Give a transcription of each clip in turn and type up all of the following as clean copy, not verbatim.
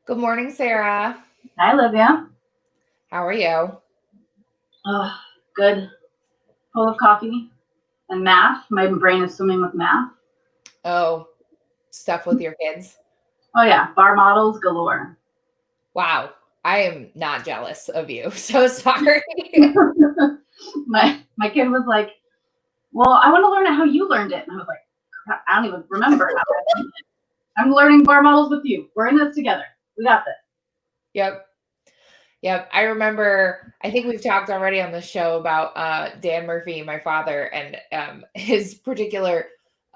Good morning, Sarah. Hi, Olivia. How are you? Oh, good. Full of coffee and math. My brain is swimming with math. Oh, stuff with your kids. Oh, yeah. Bar models galore. Wow. I am not jealous of you. So sorry. my kid was like, well, I want to learn how you learned it. And I was like, crap, I don't even remember how I learned it. I'm learning bar models with you. We're in this together. We got this. Yep. I remember, I think we've talked already on the show about Dan Murphy, my father, and his particular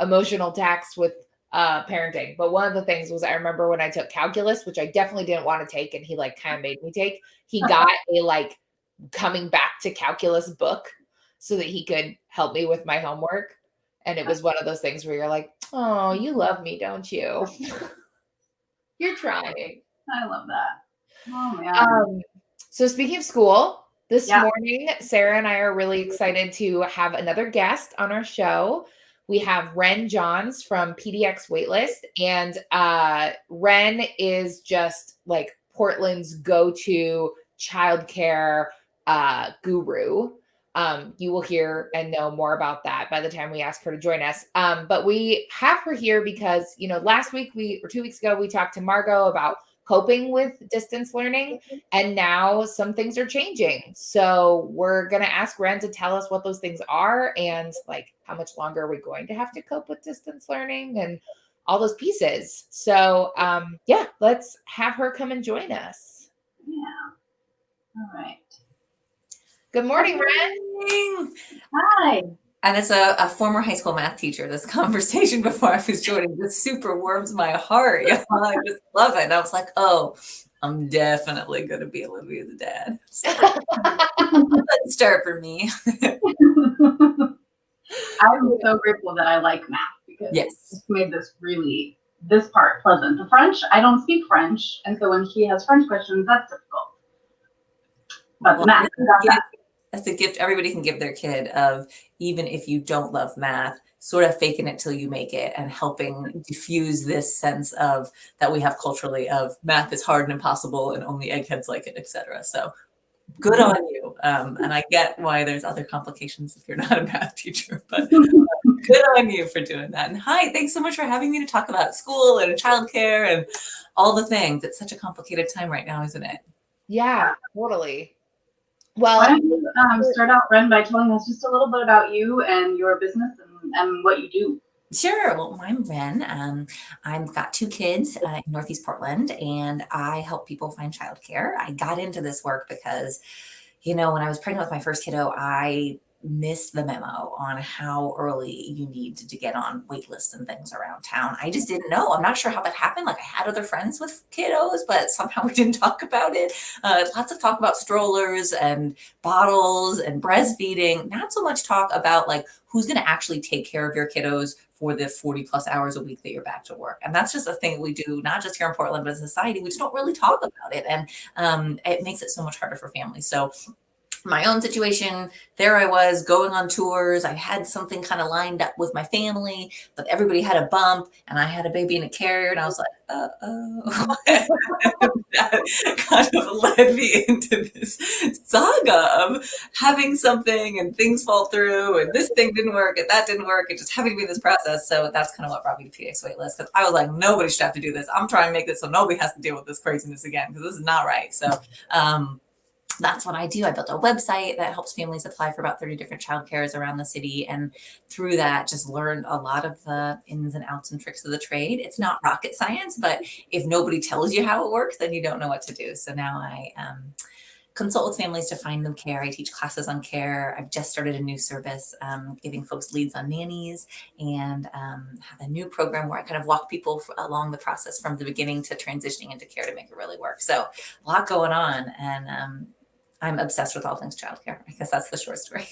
emotional tax with parenting. But one of the things was I remember when I took calculus, which I definitely didn't want to take, and he like kind of made me take, he got a like coming back to calculus book so that he could help me with my homework. And it was one of those things where you're like, oh, you love me, don't you? You're trying. I love that. Oh, man. So speaking of school, this Yeah. morning, Sarah and I are really excited to have another guest on our show. We have Ren Johns from PDX Waitlist, and Ren is just like Portland's go-to childcare guru. You will hear and know more about that by the time we ask her to join us. But we have her here because, last week or 2 weeks ago, we talked to Margot about coping with distance learning. And now some things are changing. So we're going to ask Ren to tell us what those things are and like how much longer are we going to have to cope with distance learning and all those pieces. So let's have her come and join us. Yeah. All right. Good morning, Ren. Hi. And as a former high school math teacher, this conversation before I was joining just super warms my heart. I just love it. And I was like, oh, I'm definitely going to be Olivia's dad. So let's start for me. I'm so grateful that I like math because it's made this part pleasant. The French, I don't speak French. And so when she has French questions, that's difficult. But the math, that's a gift everybody can give their kid of, even if you don't love math, sort of faking it till you make it and helping diffuse this sense of that we have culturally of math is hard and impossible and only eggheads like it, etc. So good on you. And I get why there's other complications if you're not a math teacher, but good on you for doing that. And hi, thanks so much for having me to talk about school and childcare and all the things. It's such a complicated time right now, isn't it? Yeah, totally. Well, why don't you start out, Ren, by telling us just a little bit about you and your business and what you do. Sure. Well, I'm Ren. I've got 2 kids in Northeast Portland, and I help people find childcare. I got into this work because, when I was pregnant with my first kiddo, I missed the memo on how early you need to get on wait lists and things around town. I just didn't know. I'm not sure how that happened. Like I had other friends with kiddos, but somehow we didn't talk about it. Lots of talk about strollers and bottles and breastfeeding, not so much talk about like who's going to actually take care of your kiddos for the 40 plus hours a week that you're back to work. And that's just a thing we do, not just here in Portland, but as a society, we just don't really talk about it. And it makes it so much harder for families. So my own situation, there I was going on tours. I had something kind of lined up with my family, but everybody had a bump and I had a baby in a carrier and I was like, uh-oh. That kind of led me into this saga of having something and things fall through and this thing didn't work and that didn't work and just having to be in this process. So that's kind of what brought me to PDX Waitlist, because I was like, nobody should have to do this. I'm trying to make this so nobody has to deal with this craziness again, because this is not right. So that's what I do. I built a website that helps families apply for about 30 different childcares around the city. And through that, just learned a lot of the ins and outs and tricks of the trade. It's not rocket science, but if nobody tells you how it works, then you don't know what to do. So now I consult with families to find them care. I teach classes on care. I've just started a new service, giving folks leads on nannies, and have a new program where I kind of walk people along the process from the beginning to transitioning into care to make it really work. So a lot going on. And I'm obsessed with all things childcare. I guess that's the short story.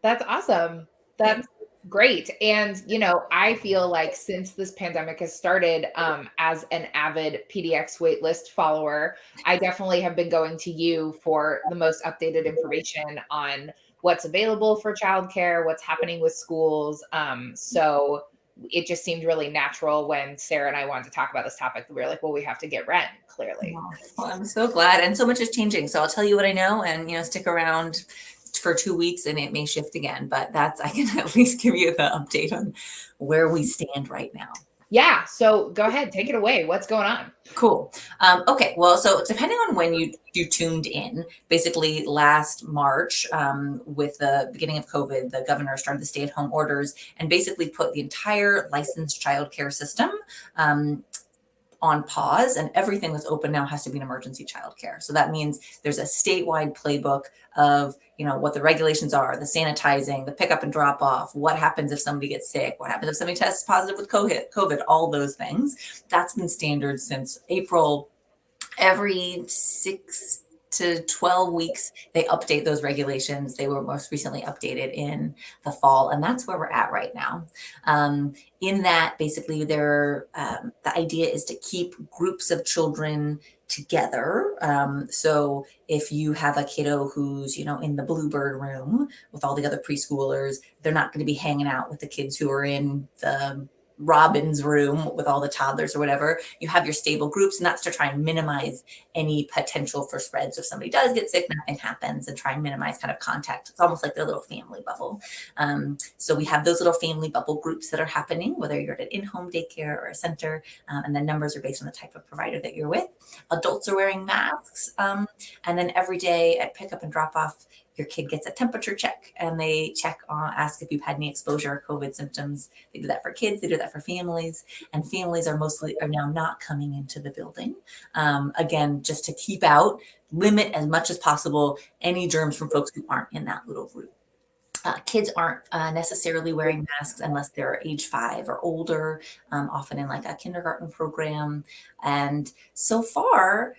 That's awesome. That's great. And, I feel like since this pandemic has started, as an avid PDX waitlist follower, I definitely have been going to you for the most updated information on what's available for childcare, what's happening with schools. So it just seemed really natural when Sarah and I wanted to talk about this topic. We were like, well, we have to get Ren, clearly. Well, I'm so glad. And so much is changing. So I'll tell you what I know, and, stick around for 2 weeks and it may shift again, but I can at least give you the update on where we stand right now. Yeah. So go ahead, take it away. What's going on? Cool. Okay. Well, so depending on when you tuned in, basically last March, with the beginning of COVID, the governor started the stay-at-home orders and basically put the entire licensed childcare system on pause, and everything that's open now has to be an emergency childcare. So that means there's a statewide playbook of, what the regulations are, the sanitizing, the pickup and drop off, what happens if somebody gets sick, what happens if somebody tests positive with COVID, all those things. That's been standard since April. Every 6 to 12 weeks, they update those regulations. They were most recently updated in the fall, and that's where we're at right now. In that, basically, the idea is to keep groups of children together. So if you have a kiddo who's, in the Bluebird room with all the other preschoolers, they're not going to be hanging out with the kids who are in the Robin's room with all the toddlers or whatever. You have your stable groups, and that's to try and minimize any potential for spread. So if somebody does get sick, nothing happens, and try and minimize kind of contact. It's almost like their little family bubble. So we have those little family bubble groups that are happening, whether you're at an in-home daycare or a center, and the numbers are based on the type of provider that you're with. Adults are wearing masks, and then every day at pickup and drop off, your kid gets a temperature check, and they ask if you've had any exposure or COVID symptoms. They do that for kids. They do that for families, and families are now not coming into the building. Again, just to limit as much as possible any germs from folks who aren't in that little group. Kids aren't necessarily wearing masks unless they're age 5 or older, often in like a kindergarten program. And so far,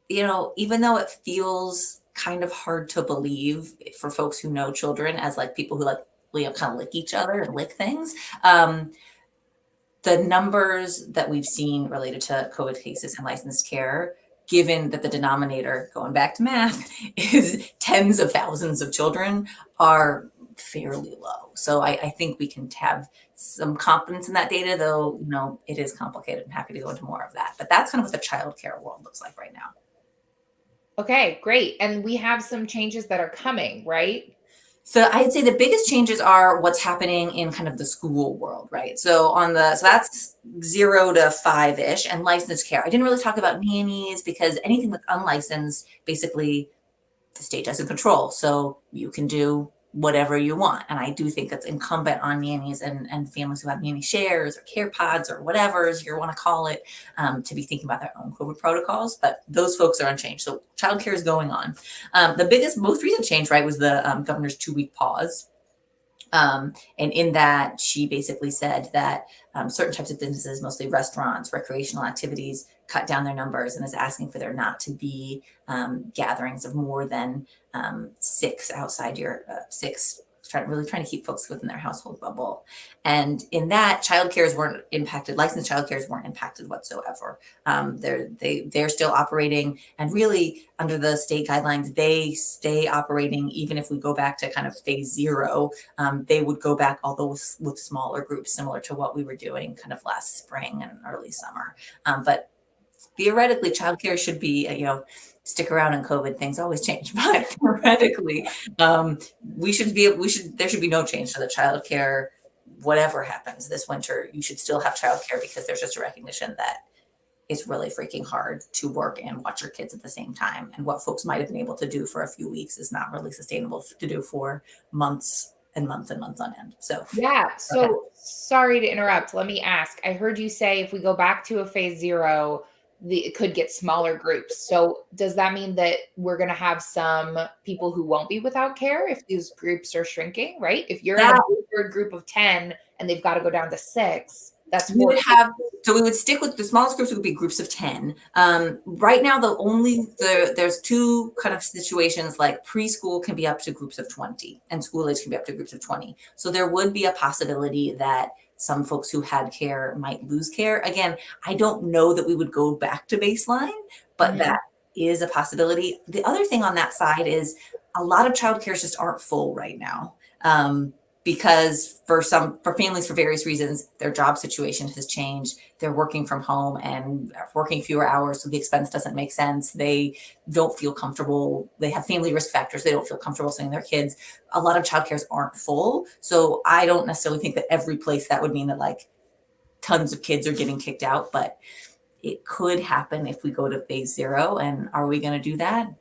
even though it feels kind of hard to believe for folks who know children as like people who kind of lick each other and lick things, the numbers that we've seen related to COVID cases and licensed care, given that the denominator, going back to math, is tens of thousands of children, are fairly low. So I think we can have some confidence in that data, though, it is complicated. I'm happy to go into more of that. But that's kind of what the childcare world looks like right now. Okay, great. And we have some changes that are coming, right? So I'd say the biggest changes are what's happening in kind of the school world, right? So that's 0 to 5-ish, and licensed care. I didn't really talk about nannies because anything that's unlicensed, basically the state doesn't control. So you can do whatever you want. And I do think it's incumbent on nannies and families who have nanny shares or care pods or whatever you want to call it, to be thinking about their own COVID protocols. But those folks are unchanged. So childcare is going on. The most recent change, right, was the governor's 2-week pause. And in that, she basically said that certain types of businesses, mostly restaurants, recreational activities, cut down their numbers and is asking for there not to be gatherings of more than 6 outside your 6, trying to keep folks within their household bubble. And in that, childcares weren't impacted. Licensed childcares weren't impacted whatsoever. They're still operating, and really under the state guidelines, they stay operating even if we go back to kind of phase 0. They would go back, although with smaller groups, similar to what we were doing kind of last spring and early summer. But theoretically, childcare should be, stick around in COVID, things always change. But theoretically, there should be no change to the childcare. Whatever happens this winter, you should still have childcare, because there's just a recognition that it's really freaking hard to work and watch your kids at the same time. And what folks might have been able to do for a few weeks is not really sustainable to do for months and months and months on end. So yeah. So sorry to interrupt. Let me ask. I heard you say if we go back to a phase 0, it could get smaller groups. So does that mean that we're going to have some people who won't be without care if these groups are shrinking, right? If you're in a third group of 10 and they've got to go down to 6, that's we would stick with the smallest groups would be groups of 10. Right now, there's 2 kind of situations, like preschool can be up to groups of 20 and school age can be up to groups of 20. So there would be a possibility that some folks who had care might lose care. Again, I don't know that we would go back to baseline, but that is a possibility. The other thing on that side is a lot of childcares just aren't full right now. because for families, for various reasons, their job situation has changed. They're working from home and working fewer hours, so the expense doesn't make sense. They don't feel comfortable. They have family risk factors. They don't feel comfortable sending their kids. A lot of childcares aren't full. So I don't necessarily think that every place that would mean that like tons of kids are getting kicked out, but it could happen if we go to phase 0. And are we going to do that?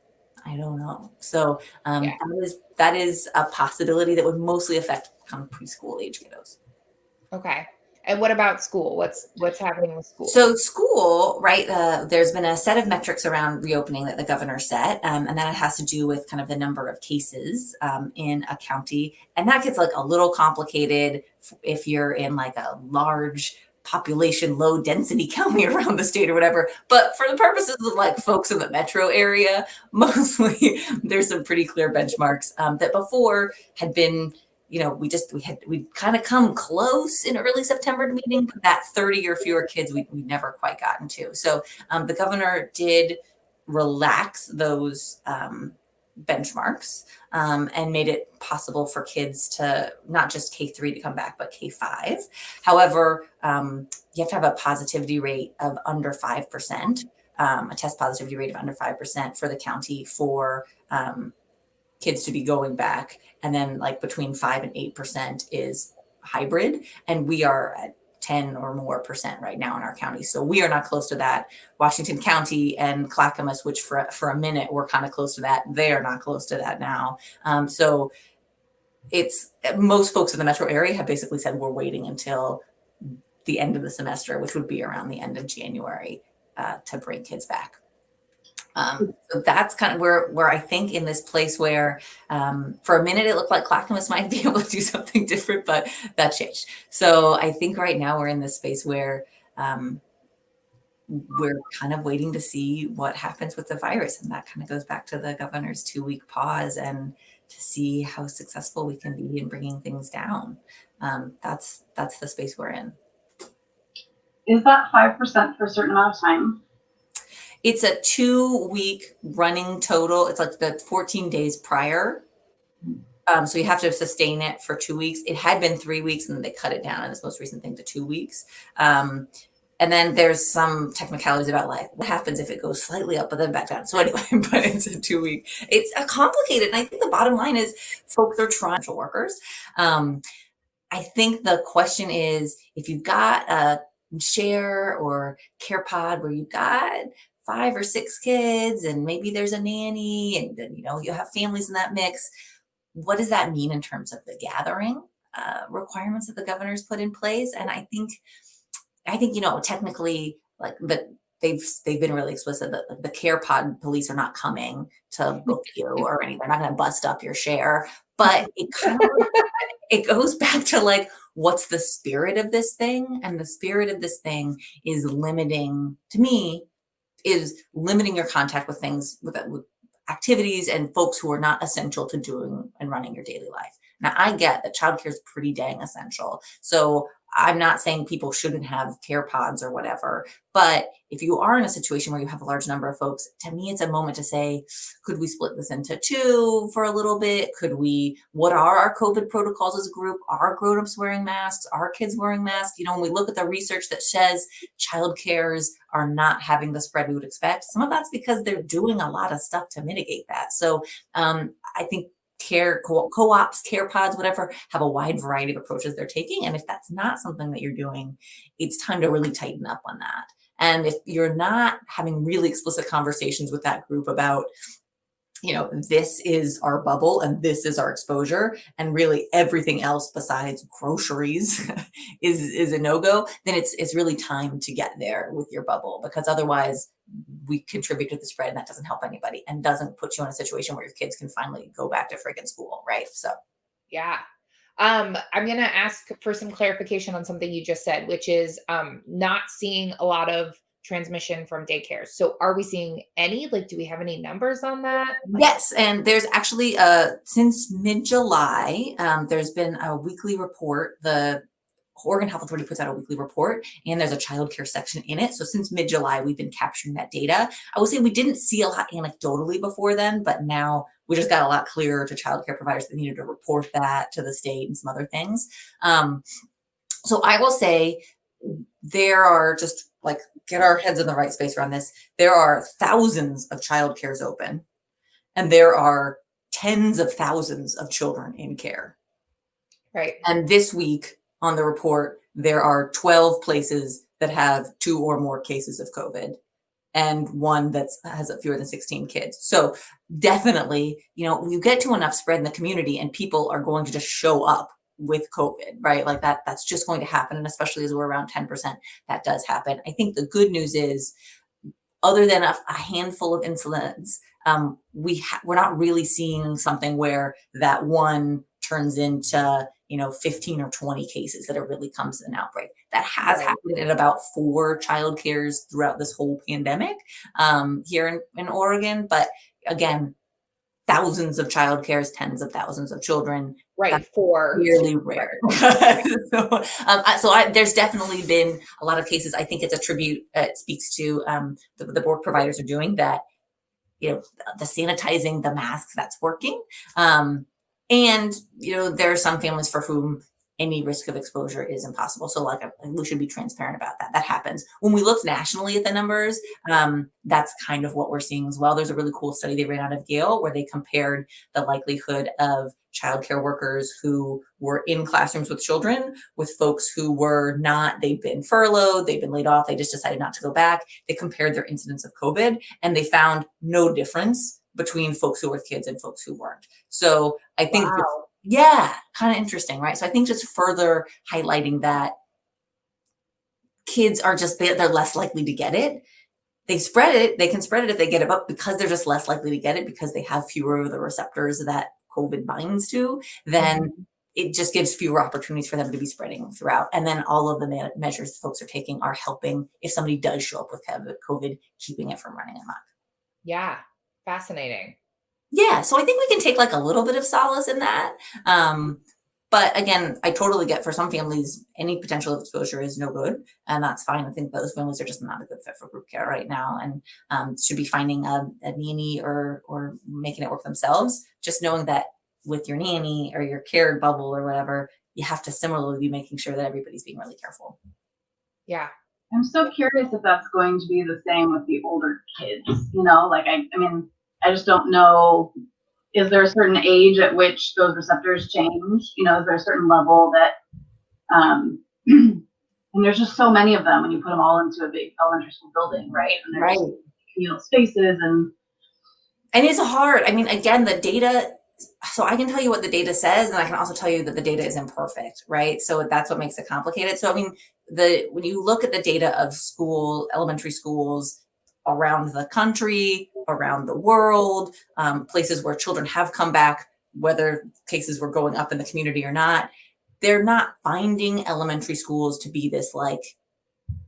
I don't know. So that is a possibility that would mostly affect kind of preschool age kiddos. Okay. And what about school? What's happening with school? So school, right? There's been a set of metrics around reopening that the governor set, and that has to do with kind of the number of cases in a county, and that gets like a little complicated if you're in like a large population, low density county around the state or whatever. But for the purposes of like folks in the metro area, mostly there's some pretty clear benchmarks that before had been, you know, we kind of come close in early September to meeting, but that 30 or fewer kids we never quite gotten to. So the governor did relax those benchmarks and made it possible for kids to not just K3 to come back, but K5. However, you have to have a positivity rate of under 5%, a test positivity rate of under 5% for the county for kids to be going back. And then like between 5 and 8% is hybrid. And we are at 10 or more % right now in our county. So we are not close to that. Washington County and Clackamas, which for a minute were kind of close to that. They are not close to that now. So it's most folks in the metro area have basically said we're waiting until the end of the semester, which would be around the end of January, to bring kids back. So that's kind of where I think in this place where for a minute it looked like Clackamas might be able to do something different, but that changed. So I think right now we're in this space where we're kind of waiting to see what happens with the virus. And that kind of goes back to the governor's 2-week pause and to see how successful we can be in bringing things down. That's the space we're in. Is that 5% for a certain amount of time? It's a 2-week running total. It's like the 14 days prior. So you have to sustain it for 2 weeks. It had been 3 weeks and then they cut it down in this most recent thing to 2 weeks. And then there's some technicalities about like what happens if it goes slightly up but then back down. So anyway, but it's a 2-week. It's complicated. And I think the bottom line is folks are trying to workers. I think the question is if you've got a share or care pod where you've got 5 or 6 kids and maybe there's a nanny and then, you know, you have families in that mix. What does that mean in terms of the gathering requirements that the governor's put in place? And I think, you know, technically like they've been really explicit that the care pod police are not coming to book you or anything. They're not going to bust up your share, but it kind of, it goes back to like, what's the spirit of this thing? And the spirit of this thing is limiting your contact with things, with activities and folks who are not essential to doing and running your daily life. Now, I get that childcare is pretty dang essential. So I'm not saying people shouldn't have care pods or whatever, but if you are in a situation where you have a large number of folks, to me, it's a moment to say, could we split this into 2 for a little bit? What are our COVID protocols as a group? Are grownups wearing masks? Are kids wearing masks? You know, when we look at the research that says childcares are not having the spread we would expect, some of that's because they're doing a lot of stuff to mitigate that. So I think care co-ops, care pods, whatever, have a wide variety of approaches they're taking. And if that's not something that you're doing, it's time to really tighten up on that. And if you're not having really explicit conversations with that group about, you know, this is our bubble and this is our exposure, and really everything else besides groceries is a no-go, then it's really time to get there with your bubble, because otherwise we contribute to the spread and that doesn't help anybody and doesn't put you in a situation where your kids can finally go back to friggin' school, right? So yeah. I'm going to ask for some clarification on something you just said, which is not seeing a lot of transmission from daycares. So are we seeing any, like, do we have any numbers on that? Yes. And there's actually, since mid-July, there's been a weekly report. The Oregon Health Authority puts out a weekly report, and there's a childcare section in it. So since mid-July, we've been capturing that data. I would say we didn't see a lot anecdotally before then, but now we just got a lot clearer to childcare providers that needed to report that to the state and some other things. So I will say there are, just like, get our heads in the right space around this, there are thousands of childcares open, and there are tens of thousands of children in care. Right. And this week on the report, there are 12 places that have 2 or more cases of COVID, and one that has fewer than 16 kids. So definitely, you get to enough spread in the community and people are going to just show up with COVID, right? Like that's just going to happen. And especially as we're around 10%, that does happen. I think the good news is, other than a handful of incidents, we're not really seeing something where that one turns into 15 or 20 cases that it really comes to an outbreak. That has happened in about 4 child cares throughout this whole pandemic here in Oregon. But again, thousands of child cares, tens of thousands of children. Right. For really rare. So there's definitely been a lot of cases. I think it's a tribute. It speaks to the work providers are doing, that the sanitizing, the masks, that's working. And there are some families for whom any risk of exposure is impossible. So we should be transparent about that. That happens. When we look nationally at the numbers, that's kind of what we're seeing as well. There's a really cool study they ran out of Yale where they compared the likelihood of childcare workers who were in classrooms with children with folks who were not. They've been furloughed, they've been laid off, they just decided not to go back. They compared their incidence of COVID and they found no difference between folks who were with kids and folks who weren't. So I think kind of interesting, right? So I think just further highlighting that kids are just, they're less likely to get it. They can spread it if they get it, but because they're just less likely to get it because they have fewer of the receptors that COVID binds to, then it just gives fewer opportunities for them to be spreading throughout. And then all of the measures folks are taking are helping, if somebody does show up with COVID, keeping it from running amok. Yeah. Fascinating. Yeah, so I think we can take a little bit of solace in that. But again, I totally get, for some families, any potential exposure is no good, and that's fine. I think those families are just not a good fit for group care right now, and should be finding a nanny or making it work themselves. Just knowing that with your nanny or your care bubble or whatever, you have to similarly be making sure that everybody's being really careful. Yeah. I'm so curious if that's going to be the same with the older kids. I just don't know. Is there a certain age at which those receptors change? Is there a certain level that, and there's just so many of them when you put them all into a big elementary school building, right? And there's, spaces and it's hard. Again, the data, so I can tell you what the data says, and I can also tell you that the data is imperfect, right? So that's what makes it complicated. So, when you look at the data of elementary schools around the country, around the world, places where children have come back, whether cases were going up in the community or not, they're not finding elementary schools to be this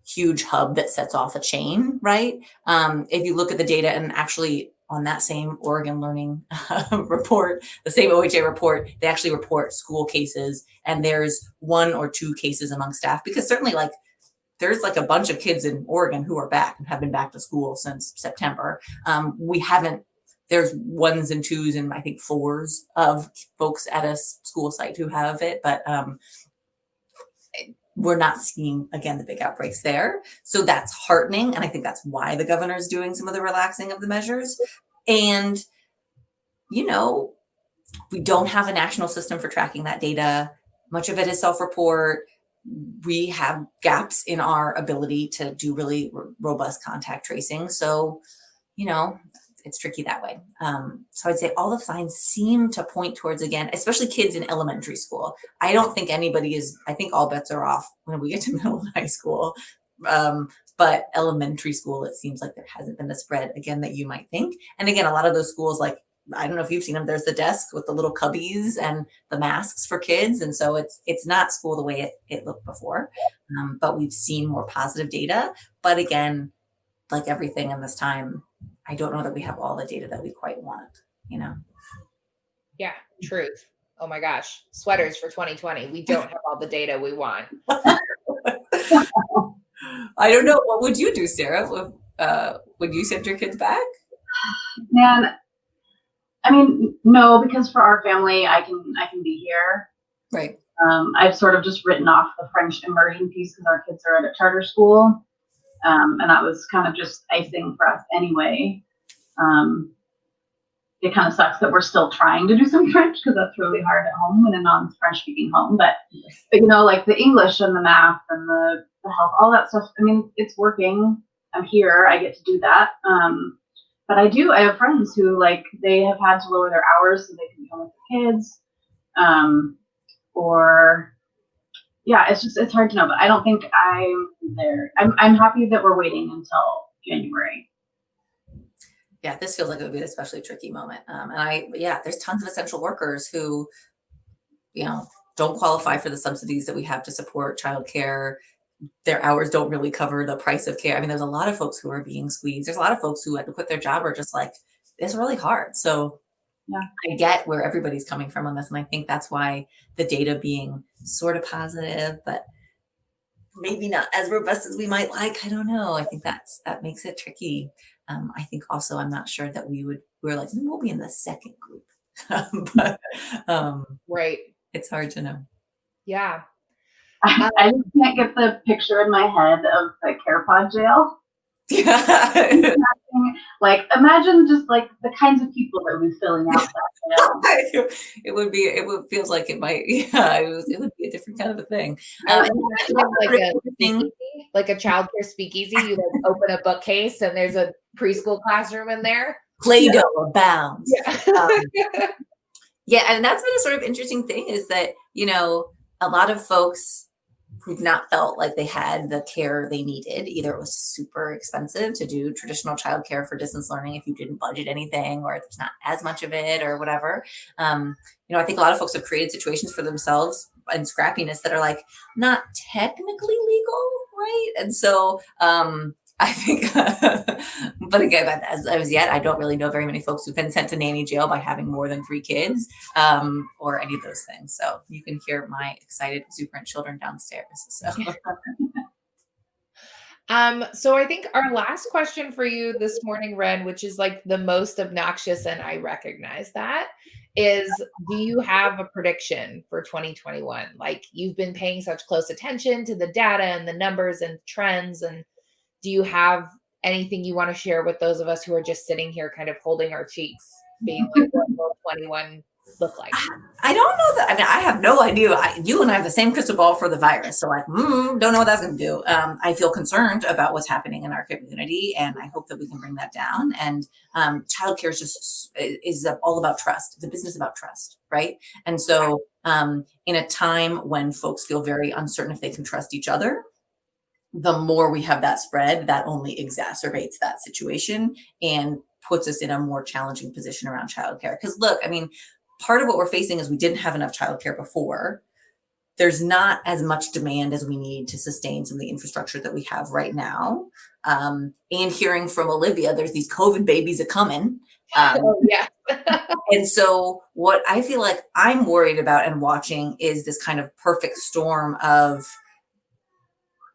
huge hub that sets off a chain, right? If you look at the data, and actually on that same Oregon Learning report, the same OHA report, they actually report school cases, and there's 1 or 2 cases among staff, because certainly there's a bunch of kids in Oregon who are back and have been back to school since September. There's 1s and 2s and I think 4s of folks at a school site who have it, but we're not seeing, again, the big outbreaks there. So that's heartening. And I think that's why the governor is doing some of the relaxing of the measures. And, we don't have a national system for tracking that data. Much of it is self-report. We have gaps in our ability to do really robust contact tracing. So, it's tricky that way. So I'd say all the signs seem to point towards, again, especially kids in elementary school. I don't think I think all bets are off when we get to middle and high school. But elementary school, it seems like there hasn't been the spread, again, that you might think. And again, a lot of those schools, I don't know if you've seen them, there's the desk with the little cubbies and the masks for kids. And so it's not school the way it looked before. But we've seen more positive data. But again, like everything in this time, I don't know that we have all the data that we quite want, Yeah, truth. Oh my gosh, sweaters for 2020. We don't have all the data we want. I don't know. What would you do, Sarah? Would you send your kids back? Man, I mean, no, because for our family, I can be here. Right. I've sort of just written off the French immersion piece because our kids are at a charter school. And that was kind of just icing for us anyway. It kind of sucks that we're still trying to do some French because that's really hard at home in a non-French speaking home. But like the English and the math and the health, all that stuff. I mean, it's working. I'm here. I get to do that. But I have friends who they have had to lower their hours so they can be home with their kids. It's hard to know, but I don't think I'm there. I'm happy that we're waiting until January. Yeah, this feels like it would be an especially tricky moment. There's tons of essential workers who, don't qualify for the subsidies that we have to support childcare. Their hours don't really cover the price of care. I mean, there's a lot of folks who are being squeezed. There's a lot of folks who had to quit their job or just it's really hard. So yeah, I get where everybody's coming from on this. And I think that's why the data being sort of positive, but maybe not as robust as we might like. I don't know. I think that makes it tricky. I think also, I'm not sure that we'll be in the second group, but right. It's hard to know. Yeah. I just can't get the picture in my head of the care pod jail. Yeah. Imagine just the kinds of people that would be filling out that jail. It feels like it might, it would be a different kind of a thing. Like a childcare speakeasy, you open a bookcase and there's a preschool classroom in there. Play-Doh abounds. Yeah. And that's been a sort of interesting thing is that, a lot of folks who've not felt like they had the care they needed, either it was super expensive to do traditional childcare for distance learning if you didn't budget anything, or there's not as much of it or whatever. I think a lot of folks have created situations for themselves and scrappiness that are not technically legal, right? And so I think, but again, as yet, I don't really know very many folks who've been sent to nanny jail by having more than 3 kids, or any of those things. So you can hear my excited, exuberant children downstairs. So, so I think our last question for you this morning, Ren, which is the most obnoxious, and I recognize that, is do you have a prediction for 2021? You've been paying such close attention to the data and the numbers and trends, and do you have anything you want to share with those of us who are just sitting here kind of holding our cheeks, being what will 21 look like? I don't know that. I mean, I have no idea. You and I have the same crystal ball for the virus. So don't know what that's going to do. I feel concerned about what's happening in our community, and I hope that we can bring that down. And childcare is all about trust. It's a business about trust, right? And so in a time when folks feel very uncertain if they can trust each other, the more we have that spread, that only exacerbates that situation and puts us in a more challenging position around childcare. Because look, I mean, part of what we're facing is we didn't have enough childcare before. There's not as much demand as we need to sustain some of the infrastructure that we have right now. And hearing from Olivia, there's these COVID babies are coming. Yeah. And so what I feel like I'm worried about and watching is this kind of perfect storm of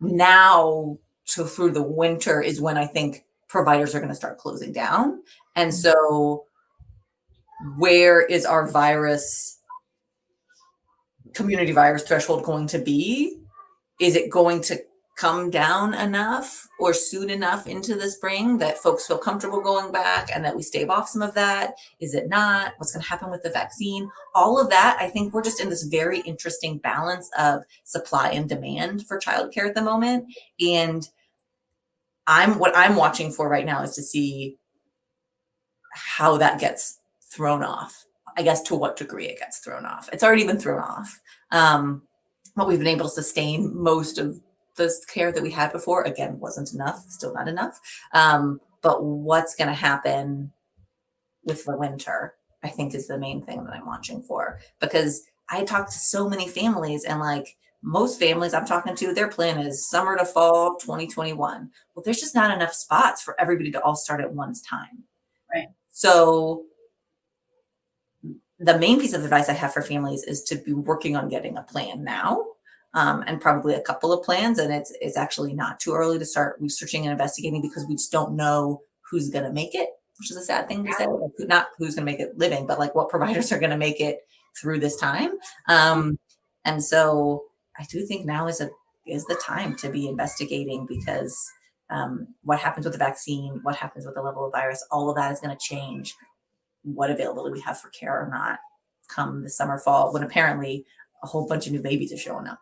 now to through the winter is when I think providers are going to start closing down. And so where is our community virus threshold going to be? Is it going to come down enough or soon enough into the spring that folks feel comfortable going back and that we stave off some of that? Is it not? What's going to happen with the vaccine? All of that, I think we're just in this very interesting balance of supply and demand for childcare at the moment. And what I'm watching for right now is to see how that gets thrown off. I guess to what degree it gets thrown off. It's already been thrown off. But we've been able to sustain most of this care that we had before. Again, wasn't enough, still not enough. But what's going to happen with the winter, I think, is the main thing that I'm watching for. Because I talk to so many families, and most families I'm talking to, their plan is summer to fall 2021. Well, there's just not enough spots for everybody to all start at one time. Right. So the main piece of advice I have for families is to be working on getting a plan now, and probably a couple of plans. And it's actually not too early to start researching and investigating, because we just don't know who's going to make it, which is a sad thing to say. Like, not who's going to make it living, but like what providers are going to make it through this time. And so I do think now is the time to be investigating, because what happens with the vaccine, what happens with the level of virus, all of that is going to change what availability we have for care or not come the summer, fall, when apparently a whole bunch of new babies are showing up.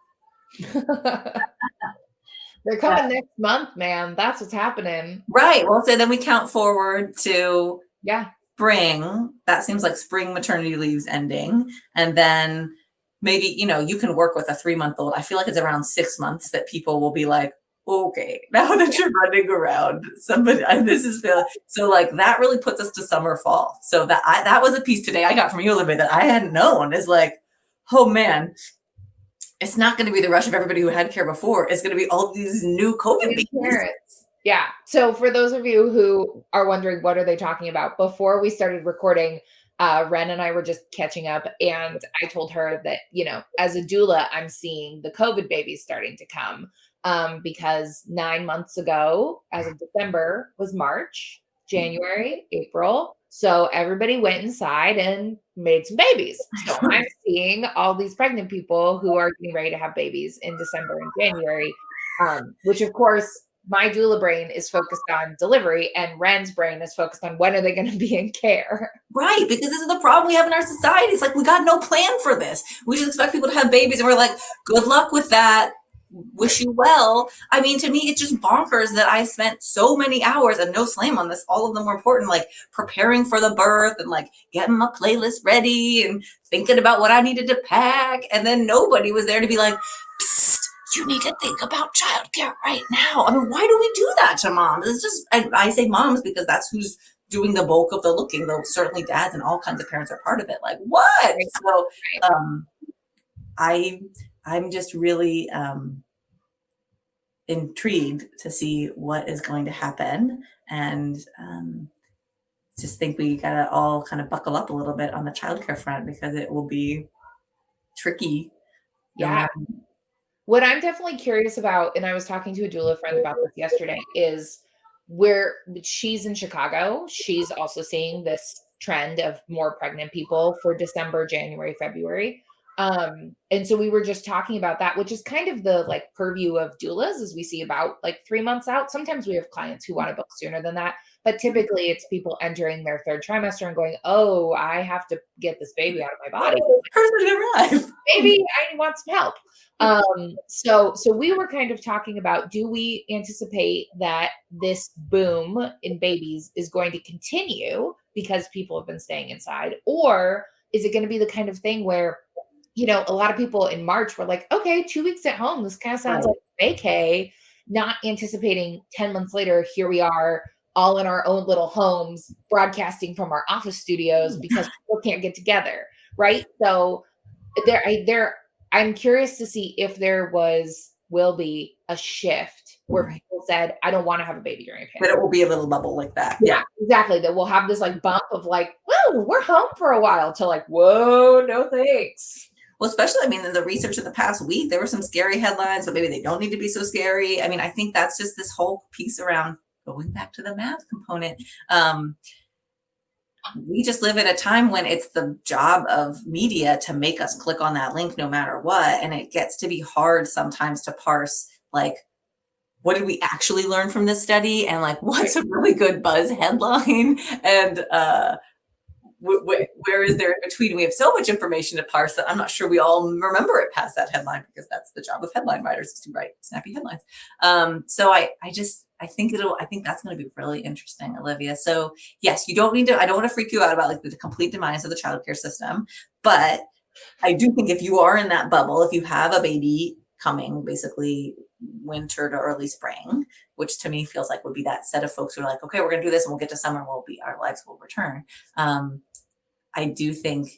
They're coming next month, man. That's what's happening. Right. Well, so then we count forward to spring. That seems like spring maternity leave's ending. And then maybe, you can work with a 3-month-old. I feel like it's around 6 months that people will be like, okay, now that you're running around, somebody, and this is so like that really puts us to summer, fall. So that was a piece today I got from you, Olivia, that I hadn't known, is like, oh man, it's not going to be the rush of everybody who had care before. It's going to be all these new COVID parents. Yeah. So for those of you who are wondering, what are they talking about? Before we started recording, Ren and I were just catching up, and I told her that, as a doula, I'm seeing the COVID babies starting to come. Because 9 months ago, as of December, was March, January, April. So everybody went inside and made some babies. So I'm seeing all these pregnant people who are getting ready to have babies in December and January, which of course, my doula brain is focused on delivery, and Ren's brain is focused on when are they going to be in care. Right, because this is the problem we have in our society. It's like, we got no plan for this. We just expect people to have babies, and we're like, good luck with that. Wish you well. I mean, to me, it's just bonkers that I spent so many hours, and no slam on this, all of them were important, like preparing for the birth and like getting my playlist ready and thinking about what I needed to pack. And then nobody was there to be like, psst, you need to think about childcare right now. I mean, why do we do that to moms? It's just, I say moms because that's who's doing the bulk of the looking, though certainly dads and all kinds of parents are part of it. Like, what? So I'm just really intrigued to see what is going to happen, and just think we gotta all kind of buckle up a little bit on the childcare front, because it will be tricky. Yeah. What I'm definitely curious about, and I was talking to a doula friend about this yesterday, is where she's in Chicago. She's also seeing this trend of more pregnant people for December, January, February. And so we were just talking about that, which is kind of the like purview of doulas, as we see about like 3 months out. Sometimes we have clients who want to book sooner than that, but typically it's people entering their 3rd trimester and going, oh, I have to get this baby out of my body. Maybe I want some help. So we were kind of talking about, do we anticipate that this boom in babies is going to continue because people have been staying inside, or is it going to be the kind of thing where, a lot of people in March were like, okay, 2 weeks at home, this kind of sounds like vacay, not anticipating 10 months later, here we are all in our own little homes, broadcasting from our office studios because people can't get together. Right. So I'm curious to see if there will be a shift where people said, I don't want to have a baby during a pandemic. But it will be a little bubble like that. Yeah, exactly. That we'll have this like bump of like, whoa, we're home for a while, to like, whoa, no thanks. Well, especially, I mean, in the research of the past week, there were some scary headlines, but maybe they don't need to be so scary. I mean, I think that's just this whole piece around going back to the math component. We just live in a time when it's the job of media to make us click on that link no matter what. And it gets to be hard sometimes to parse, like, what did we actually learn from this study? And like, what's a really good buzz headline? And where is there in between? We have so much information to parse that I'm not sure we all remember it past that headline, because that's the job of headline writers, is to write snappy headlines. So I think that's going to be really interesting, Olivia. So yes, I don't want to freak you out about like the complete demise of the childcare system, but I do think if you are in that bubble, if you have a baby coming basically winter to early spring, which to me feels like would be that set of folks who are like, okay, we're going to do this and we'll get to summer and our lives will return. I do think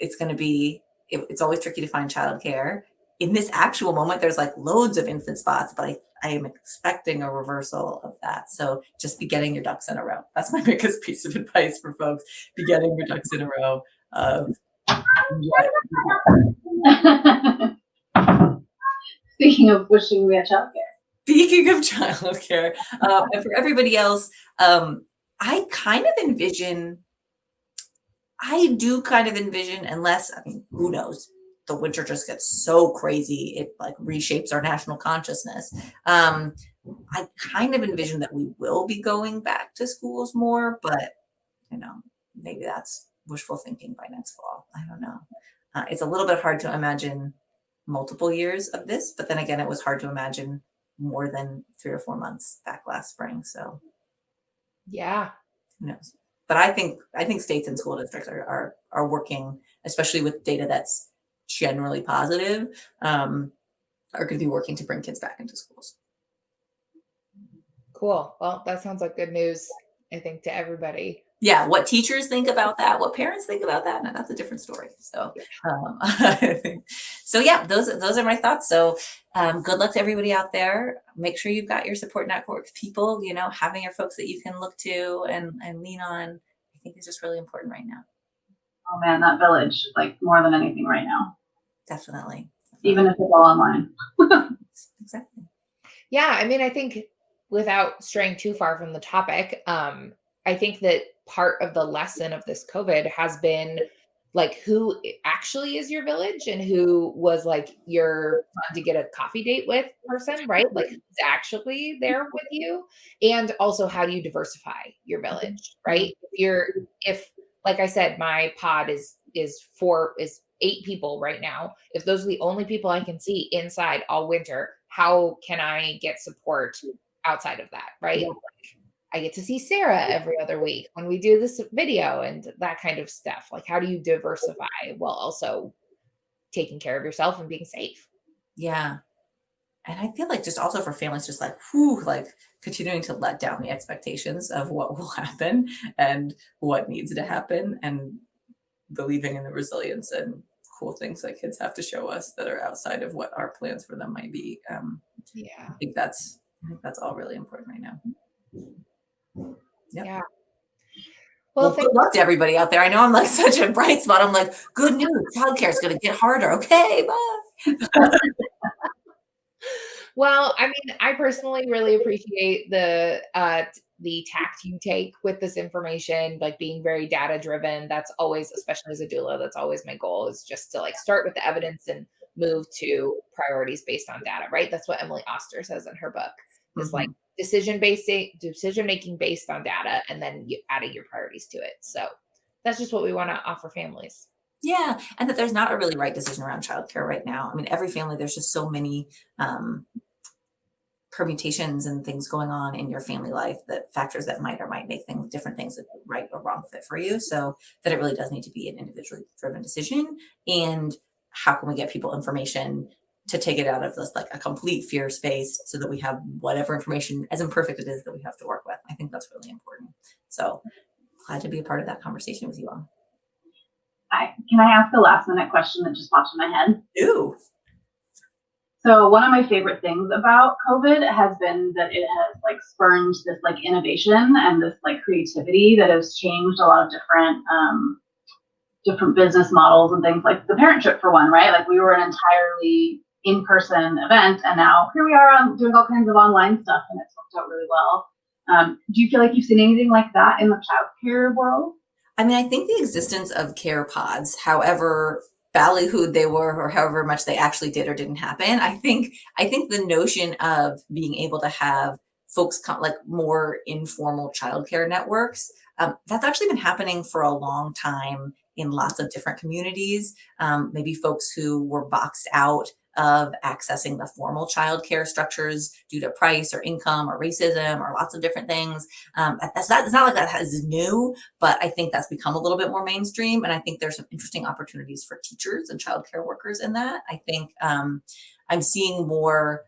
it's going to be, it's always tricky to find childcare. In this actual moment, there's like loads of infant spots, but I am expecting a reversal of that. So just be getting your ducks in a row. That's my biggest piece of advice for folks. Be getting your ducks in a row. of Speaking of wishing we had childcare. Speaking of childcare, and for everybody else, I do kind of envision, unless, I mean, who knows, the winter just gets so crazy, it like reshapes our national consciousness. I kind of envision that we will be going back to schools more, but maybe that's wishful thinking by next fall. I don't know. It's a little bit hard to imagine multiple years of this, but then again, it was hard to imagine more than 3 or 4 months back last spring. So yeah, who knows? But I think states and school districts are working, especially with data that's generally positive, are going to be working to bring kids back into schools. Cool. Well, that sounds like good news, I think, to everybody. Yeah, what teachers think about that, what parents think about that, and that's a different story. So, yeah, those are my thoughts. So, good luck to everybody out there. Make sure you've got your support network people. Having your folks that you can look to and lean on, I think is just really important right now. Oh man, that village, like more than anything right now. Definitely. Even if it's all online. Exactly. Yeah, I mean, I think without straying too far from the topic, I think that part of the lesson of this COVID has been like who actually is your village and who was like your fun to get a coffee date with person, right? Like who's actually there with you. And also how do you diversify your village, right? If like I said, my pod is 8 people right now. If those are the only people I can see inside all winter, how can I get support outside of that, right? Yeah. I get to see Sarah every other week when we do this video and that kind of stuff. Like, how do you diversify while also taking care of yourself and being safe? Yeah. And I feel like just also for families, just like, continuing to let down the expectations of what will happen and what needs to happen, and believing in the resilience and cool things that kids have to show us that are outside of what our plans for them might be. I think that's all really important right now. Yep. Yeah. Well, good luck to everybody out there. I know I'm like such a bright spot. I'm like, good news, childcare is going to get harder. Okay, bye. Well, I mean, I personally really appreciate the tact you take with this information, like being very data driven. That's always, especially as a doula, that's always my goal, is just to like start with the evidence and move to priorities based on data, right? That's what Emily Oster says in her book, is like decision making based on data, and then you adding your priorities to it. So that's just what we want to offer families. Yeah. And that there's not a really right decision around childcare right now. I mean, every family, there's just so many permutations and things going on in your family life, that factors that might or might make different things a right or wrong fit for you. So that it really does need to be an individually driven decision. And how can we get people information to take it out of this like a complete fear space, so that we have whatever information, as imperfect it is, that we have to work with. I think that's really important. So glad to be a part of that conversation with you all. Can I ask a last minute question that just popped in my head? Ooh. So one of my favorite things about COVID has been that it has like spurned this like innovation and this like creativity that has changed a lot of different business models and things, like the parent trip for one, right? Like we were an entirely in-person event, and now here we are doing all kinds of online stuff, and it's worked out really well. Do you feel like you've seen anything like that in the childcare world? I mean, I think the existence of care pods, however ballyhooed they were, or however much they actually did or didn't happen, I think the notion of being able to have folks like more informal childcare networks, that's actually been happening for a long time in lots of different communities. Maybe folks who were boxed out of accessing the formal childcare structures due to price or income or racism or lots of different things. It's not like that is new, but I think that's become a little bit more mainstream. And I think there's some interesting opportunities for teachers and childcare workers in that. I think I'm seeing more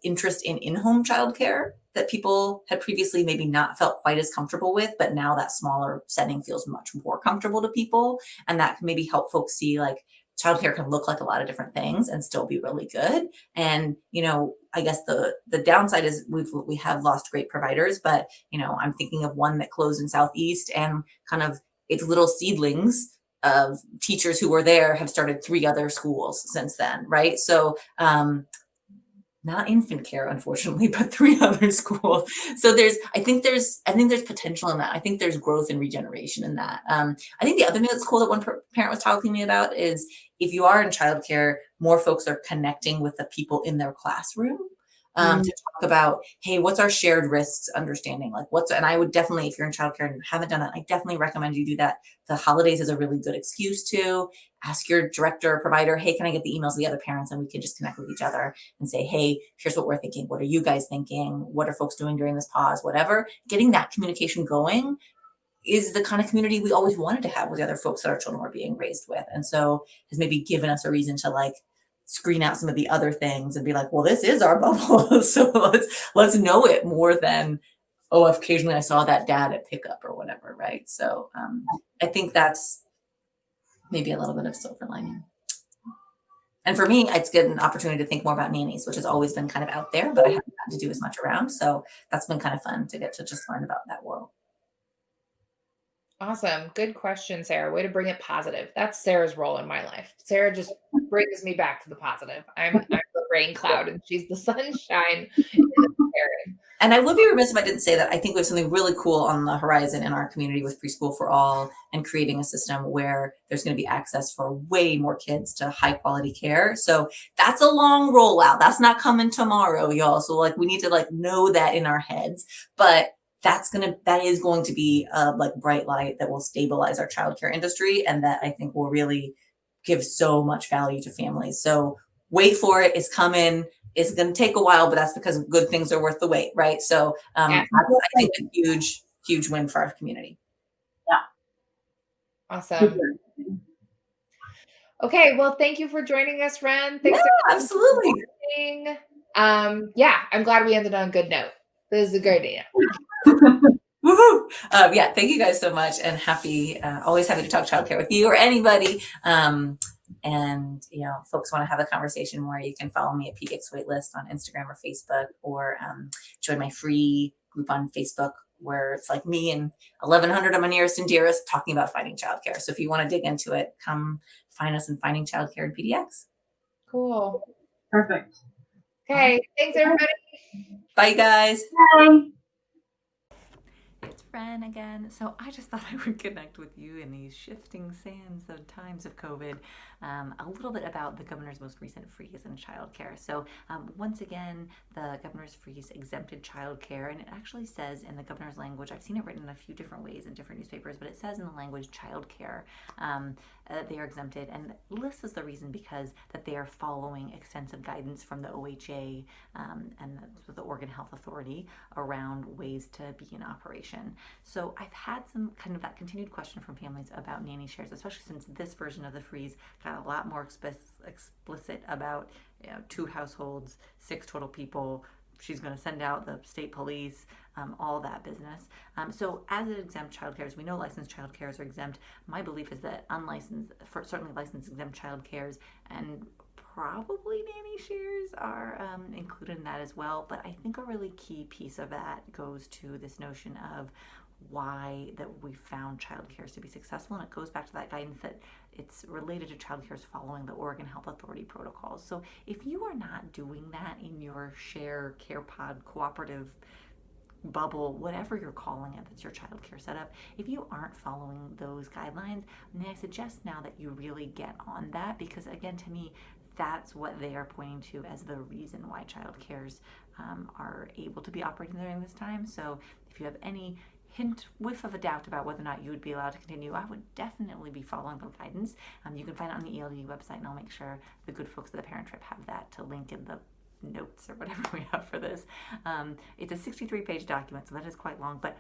interest in in-home childcare that people had previously maybe not felt quite as comfortable with, but now that smaller setting feels much more comfortable to people. And that can maybe help folks see like childcare can look like a lot of different things and still be really good. And, I guess the downside is we have lost great providers, but, I'm thinking of one that closed in Southeast, and kind of its little seedlings of teachers who were there have started 3 other schools since then, right? So not infant care, unfortunately, but 3 other schools. So I think there's potential in that. I think there's growth and regeneration in that. I think the other thing that's cool that one parent was talking to me about is if you are in childcare, more folks are connecting with the people in their classroom to talk about, hey, what's our shared risks understanding? Like and I would definitely, if you're in childcare and you haven't done that, I definitely recommend you do that. The holidays is a really good excuse to ask your director or provider, hey, can I get the emails of the other parents? And we can just connect with each other and say, hey, here's what we're thinking. What are you guys thinking? What are folks doing during this pause? Whatever. Getting that communication going is the kind of community we always wanted to have with the other folks that our children were being raised with. And so has maybe given us a reason to like screen out some of the other things and be like, well, this is our bubble. So let's know it more than, oh, occasionally I saw that dad at pickup or whatever. Right. So I think that's maybe a little bit of silver lining. And for me, it's good an opportunity to think more about nannies, which has always been kind of out there, but I haven't gotten to do as much around. So that's been kind of fun to get to just learn about that world. Awesome. Good question, Sarah. Way to bring it positive. That's Sarah's role in my life. Sarah just brings me back to the positive. I'm the rain cloud and she's the sunshine in the preparing. And I would be remiss if I didn't say that I think we have something really cool on the horizon in our community with Preschool for All and creating a system where there's going to be access for way more kids to high quality care. So that's a long rollout. That's not coming tomorrow, y'all. So like we need to like know that in our heads, but that is going to be a like bright light that will stabilize our childcare industry. And that I think will really give so much value to families. So wait for it. It's coming. It's going to take a while, but that's because good things are worth the wait. Right. So that's, I think, a huge, huge win for our community. Yeah. Awesome. Okay. Well, thank you for joining us, Ren. Thanks. Yeah, absolutely. Yeah. I'm glad we ended on a good note. This is a great idea. Woohoo! Yeah, thank you guys so much, and always happy to talk childcare with you or anybody. And folks want to have a conversation more, you can follow me at PDX Waitlist on Instagram or Facebook, or join my free group on Facebook where it's like me and 1,100 of my nearest and dearest talking about finding childcare. So if you want to dig into it, come find us in Finding Childcare in PDX. Cool. Perfect. Okay. Thanks, everybody. Bye, guys. Bye. It's Ren again. So I just thought I would connect with you in these shifting sands of times of COVID, a little bit about the governor's most recent freeze in childcare. So once again, the governor's freeze exempted childcare, and it actually says in the governor's language, I've seen it written in a few different ways in different newspapers, but it says in the language childcare, they are exempted, and this is the reason because that they are following extensive guidance from the OHA and the Oregon Health Authority around ways to be in operation. So I've had some kind of that continued question from families about nanny shares, especially since this version of the freeze got a lot more explicit about 2 households, 6 total people. She's going to send out the state police, all that business. So as an exempt childcare, as we know, licensed childcares are exempt. My belief is that unlicensed, certainly licensed exempt childcares, and probably nanny shares are included in that as well. But I think a really key piece of that goes to this notion of why that we found childcares to be successful, and it goes back to that guidance that it's related to childcares following the Oregon Health Authority protocols. So if you are not doing that in your share care pod cooperative bubble, whatever you're calling it, that's your childcare setup, if you aren't following those guidelines, then I suggest now that you really get on that, because again, to me, that's what they are pointing to as the reason why childcares are able to be operating during this time. So if you have any whiff of a doubt about whether or not you would be allowed to continue, I would definitely be following the guidance. You can find it on the ELD website, and I'll make sure the good folks at the Parent Trip have that to link in the notes or whatever we have for this. It's a 63-page document, so that is quite long, but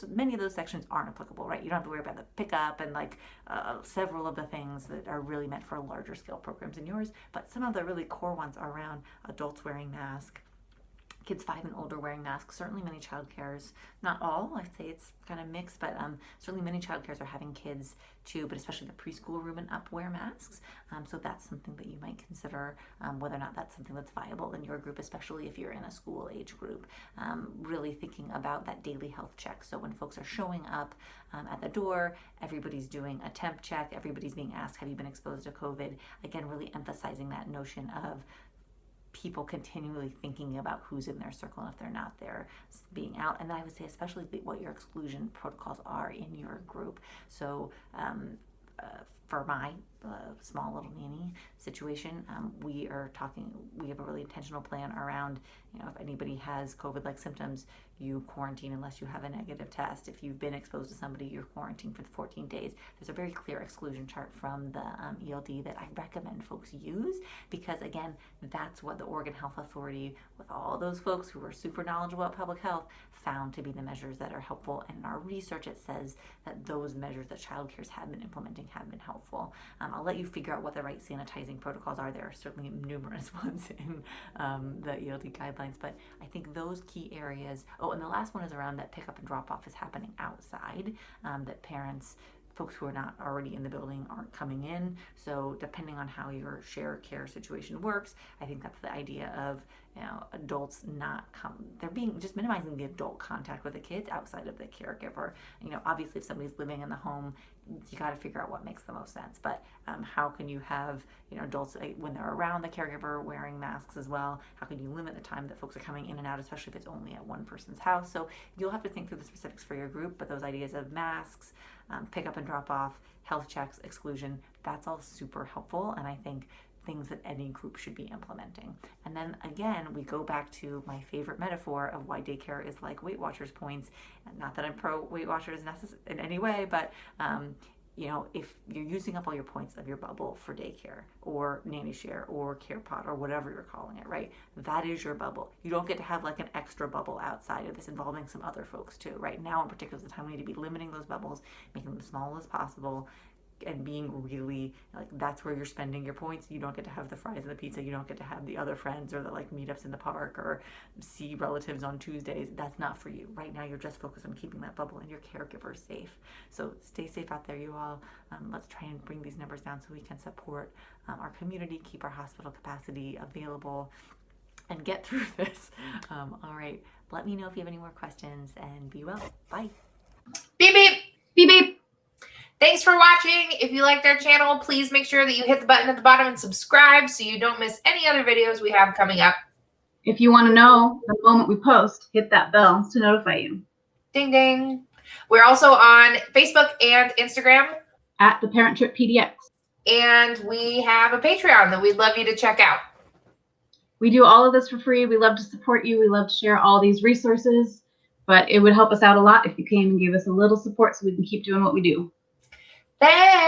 many of those sections aren't applicable, right? You don't have to worry about the pickup and several of the things that are really meant for larger scale programs in yours, but some of the really core ones are around adults wearing masks, kids 5 and older wearing masks. Certainly many childcares, not all, I'd say it's kind of mixed, but certainly many childcares are having kids too, but especially the preschool room and up wear masks. So that's something that you might consider, whether or not that's something that's viable in your group, especially if you're in a school age group. Really thinking about that daily health check. So when folks are showing up at the door, everybody's doing a temp check, everybody's being asked, have you been exposed to COVID? Again, really emphasizing that notion of people continually thinking about who's in their circle, and if they're not there, being out. And then I would say especially what your exclusion protocols are in your group. So for my small little nanny situation, we have a really intentional plan around, if anybody has COVID-like symptoms, you quarantine unless you have a negative test. If you've been exposed to somebody, you're quarantined for 14 days. There's a very clear exclusion chart from the ELD that I recommend folks use, because again, that's what the Oregon Health Authority, with all those folks who are super knowledgeable about public health, found to be the measures that are helpful. And in our research, it says that those measures that childcares have been implementing have been helpful. I'll let you figure out what the right sanitizing protocols are. There are certainly numerous ones in the ELD guidelines, but I think those key areas. Oh, and the last one is around that pickup and drop off is happening outside, that parents, folks who are not already in the building aren't coming in. So depending on how your share care situation works, I think that's the idea of, adults not they're being just minimizing the adult contact with the kids outside of the caregiver. Obviously if somebody's living in the home, you got to figure out what makes the most sense. But how can you have, adults when they're around the caregiver wearing masks as well? How can you limit the time that folks are coming in and out, especially if it's only at one person's house? So you'll have to think through the specifics for your group, but those ideas of masks, pick up and drop off, health checks, exclusion, that's all super helpful. And I think things that any group should be implementing. And then again, we go back to my favorite metaphor of why daycare is like Weight Watchers points. And not that I'm pro Weight Watchers in any way, but if you're using up all your points of your bubble for daycare or nanny share or care pod or whatever you're calling it, right? That is your bubble. You don't get to have like an extra bubble outside of this involving some other folks too. Right now in particular is the time we need to be limiting those bubbles, making them small as possible, and being really that's where you're spending your points. You don't get to have the fries and the pizza. You don't get to have the other friends or the meetups in the park or see relatives on Tuesdays. That's not for you. Right now you're just focused on keeping that bubble and your caregiver safe. So stay safe out there, you all. Let's try and bring these numbers down so we can support our community, keep our hospital capacity available, and get through this. All right. Let me know if you have any more questions, and be well. Bye. Beep, beep. Beep, beep. Thanks for watching. If you liked our channel, please make sure that you hit the button at the bottom and subscribe so you don't miss any other videos we have coming up. If you want to know the moment we post, hit that bell to notify you. Ding, ding. We're also on Facebook and Instagram. At the Parent Trip PDX. And we have a Patreon that we'd love you to check out. We do all of this for free. We love to support you. We love to share all these resources. But it would help us out a lot if you came and gave us a little support so we can keep doing what we do. Thanks.